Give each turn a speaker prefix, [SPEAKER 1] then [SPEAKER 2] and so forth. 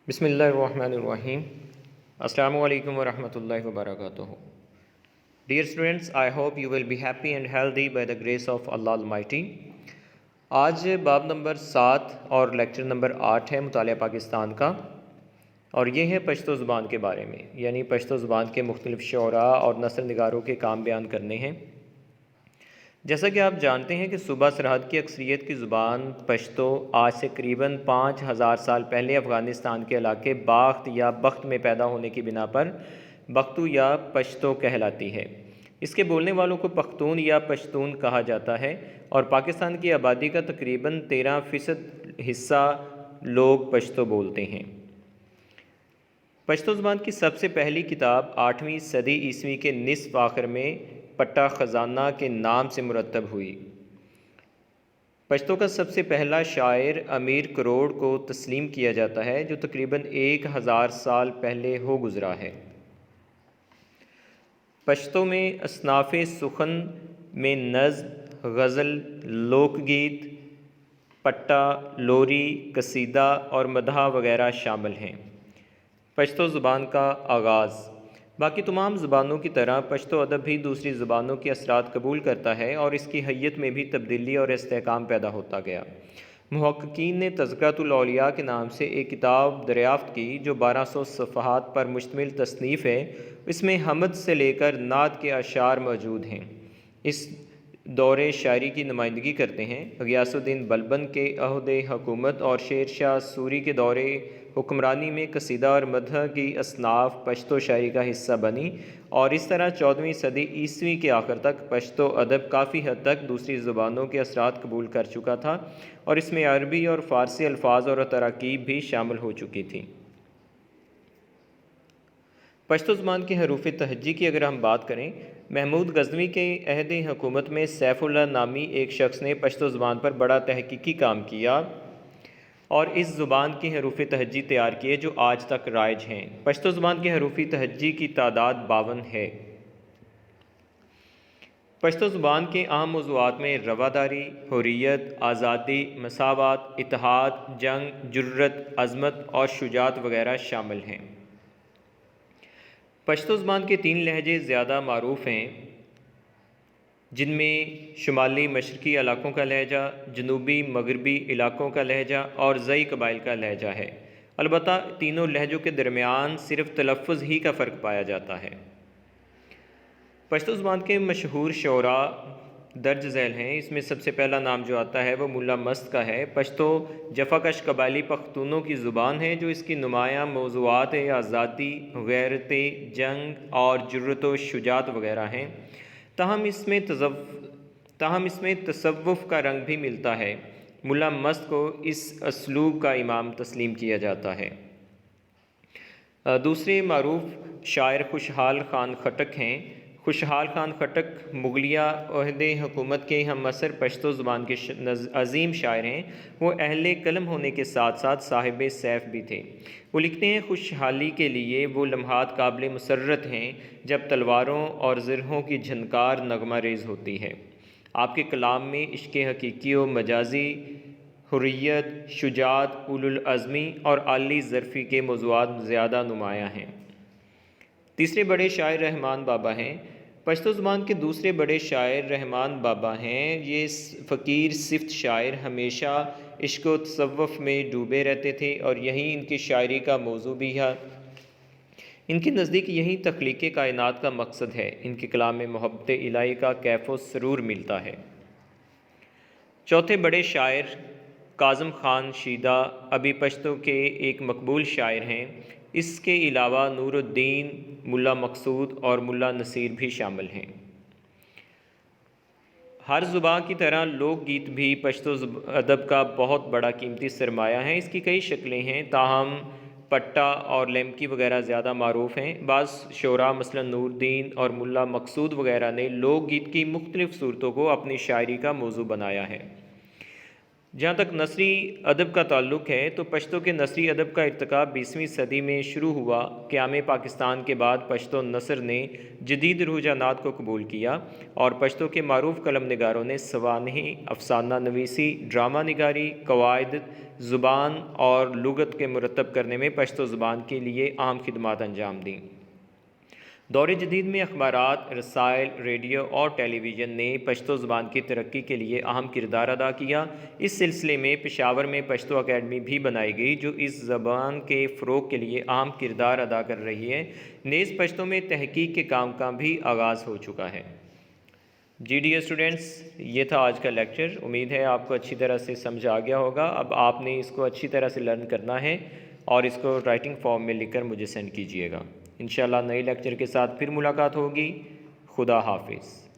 [SPEAKER 1] بسم اللہ الرحمن الرحیم۔ السلام علیکم ورحمۃ اللہ وبرکاتہ۔ Dear students, I hope you will be happy and healthy by the grace of Allah Almighty۔ آج باب نمبر 7 اور لیکچر نمبر 8 ہے مطالعہ پاکستان کا، اور یہ ہے پشتو زبان کے بارے میں، یعنی پشتو زبان کے مختلف شعراء اور نثر نگاروں کے کام بیان کرنے ہیں۔ جیسا کہ آپ جانتے ہیں کہ صوبہ سرحد کی اکثریت کی زبان پشتو آج سے قریباً 5000 سال پہلے افغانستان کے علاقے باخت یا بخت میں پیدا ہونے کی بنا پر بختو یا پشتو کہلاتی ہے۔ اس کے بولنے والوں کو پختون یا پشتون کہا جاتا ہے، اور پاکستان کی آبادی کا تقریباً 13% حصہ لوگ پشتو بولتے ہیں۔ پشتو زبان کی سب سے پہلی کتاب 8ویں صدی عیسوی کے نصف آخر میں پٹا خزانہ کے نام سے مرتب ہوئی۔ پشتو کا سب سے پہلا شاعر امیر کروڑ کو تسلیم کیا جاتا ہے، جو تقریباً 1000 سال پہلے ہو گزرا ہے۔ پشتو میں اصناف سخن میں نظم، غزل، لوک گیت، پٹا، لوری، قصیدہ اور مدح وغیرہ شامل ہیں۔ پشتو زبان کا آغاز باقی تمام زبانوں کی طرح پشتو ادب بھی دوسری زبانوں کے اثرات قبول کرتا ہے، اور اس کی حیت میں بھی تبدیلی اور استحکام پیدا ہوتا گیا۔ محققین نے تذکرۃ الاولیاء کے نام سے ایک کتاب دریافت کی، جو 1200 صفحات پر مشتمل تصنیف ہے۔ اس میں حمد سے لے کر نعت کے اشعار موجود ہیں۔ اس دور شاعری کی نمائندگی کرتے ہیں۔ غیاث الدین بلبن کے عہد حکومت اور شیر شاہ سوری کے دور حکمرانی میں قصیدہ اور مدح کی اصناف پشتو شاعری کا حصہ بنی، اور اس طرح 14ویں صدی عیسوی کے آخر تک پشتو ادب کافی حد تک دوسری زبانوں کے اثرات قبول کر چکا تھا، اور اس میں عربی اور فارسی الفاظ اور تراکیب بھی شامل ہو چکی تھیں۔ پشتو زبان کے حروف تہجی کی اگر ہم بات کریں، محمود غزنوی کے عہد حکومت میں سیف اللہ نامی ایک شخص نے پشتو زبان پر بڑا تحقیقی کام کیا اور اس زبان کی حروف تہجی تیار کیے، جو آج تک رائج ہیں۔ پشتو زبان کے حروف تہجی کی تعداد 52 ہے۔ پشتو زبان کے عام موضوعات میں رواداری، حریت، آزادی، مساوات، اتحاد، جنگ، جرأت، عظمت اور شجاعت وغیرہ شامل ہیں۔ پشتو زبان کے 3 لہجے زیادہ معروف ہیں، جن میں شمالی مشرقی علاقوں کا لہجہ، جنوبی مغربی علاقوں کا لہجہ اور زئی قبائل کا لہجہ ہے۔ البتہ تینوں لہجوں کے درمیان صرف تلفظ ہی کا فرق پایا جاتا ہے۔ پشتو زبان کے مشہور شعراء درج ذیل ہیں۔ اس میں سب سے پہلا نام جو آتا ہے وہ ملا مست کا ہے۔ پشتو جفاکش قبائلی پختونوں کی زبان ہے، جو اس کی نمایاں موضوعات آزادی، غیرت، جنگ اور جرأت و شجاعت وغیرہ ہیں۔ تاہم اس میں تصوف کا رنگ بھی ملتا ہے۔ ملا مست کو اس اسلوب کا امام تسلیم کیا جاتا ہے۔ دوسرے معروف شاعر خوشحال خان خٹک ہیں۔ خوشحال خان خٹک مغلیہ عہد حکومت کے ہم عصر پشتو زبان کے عظیم شاعر ہیں۔ وہ اہل قلم ہونے کے ساتھ ساتھ صاحب سیف بھی تھے۔ وہ لکھتے ہیں، خوشحالی کے لیے وہ لمحات قابل مسرت ہیں جب تلواروں اور زرہوں کی جھنکار نغمہ ریز ہوتی ہے۔ آپ کے کلام میں عشق حقیقی و مجازی، حریت، شجاعت، اولو العزمی اور عالی ظرفی کے موضوعات زیادہ نمایاں ہیں۔ تیسرے بڑے شاعر رحمان بابا ہیں۔ پشتو زبان کے دوسرے بڑے شاعر رحمان بابا ہیں۔ یہ فقیر صفت شاعر ہمیشہ عشق و تصوف میں ڈوبے رہتے تھے، اور یہی ان کی شاعری کا موضوع بھی ہے۔ ان کے نزدیک یہی تخلیق کائنات کا مقصد ہے۔ ان کے کلام میں محبت الہی کا کیف و سرور ملتا ہے۔ چوتھے بڑے شاعر کاظم خان شیدہ ابھی پشتو کے ایک مقبول شاعر ہیں۔ اس کے علاوہ نور الدین، ملا مقصود اور ملا نصیر بھی شامل ہیں۔ ہر زبان کی طرح لوک گیت بھی پشتو ادب کا بہت بڑا قیمتی سرمایہ ہے۔ اس کی کئی شکلیں ہیں، تاہم پٹا اور لیمکی وغیرہ زیادہ معروف ہیں۔ بعض شعراء مثلا نور الدین اور ملا مقصود وغیرہ نے لوک گیت کی مختلف صورتوں کو اپنی شاعری کا موضوع بنایا ہے۔ جہاں تک نثری ادب کا تعلق ہے تو پشتو کے نثری ادب کا ارتکاب 20ویں صدی میں شروع ہوا۔ قیام پاکستان کے بعد پشتو نثر نے جدید رجحانات کو قبول کیا اور پشتو کے معروف قلم نگاروں نے سوانحی، افسانہ نویسی، ڈرامہ نگاری، قواعد زبان اور لغت کے مرتب کرنے میں پشتو زبان کے لیے اہم خدمات انجام دیں۔ دور جدید میں اخبارات، رسائل، ریڈیو اور ٹیلی ویژن نے پشتو زبان کی ترقی کے لیے اہم کردار ادا کیا۔ اس سلسلے میں پشاور میں پشتو اکیڈمی بھی بنائی گئی جو اس زبان کے فروغ کے لیے اہم کردار ادا کر رہی ہے۔ نیز پشتو میں تحقیق کے کام کا بھی آغاز ہو چکا ہے۔ جی ڈیئر اسٹوڈنٹس، یہ تھا آج کا لیکچر۔ امید ہے آپ کو اچھی طرح سے سمجھ آ گیا ہوگا۔ اب آپ نے اس کو اچھی طرح سے لرن کرنا ہے اور اس کو رائٹنگ فارم میں لکھ کر مجھے سینڈ کیجیے گا۔ انشاءاللہ نئے لیکچر کے ساتھ پھر ملاقات ہوگی۔ خدا حافظ۔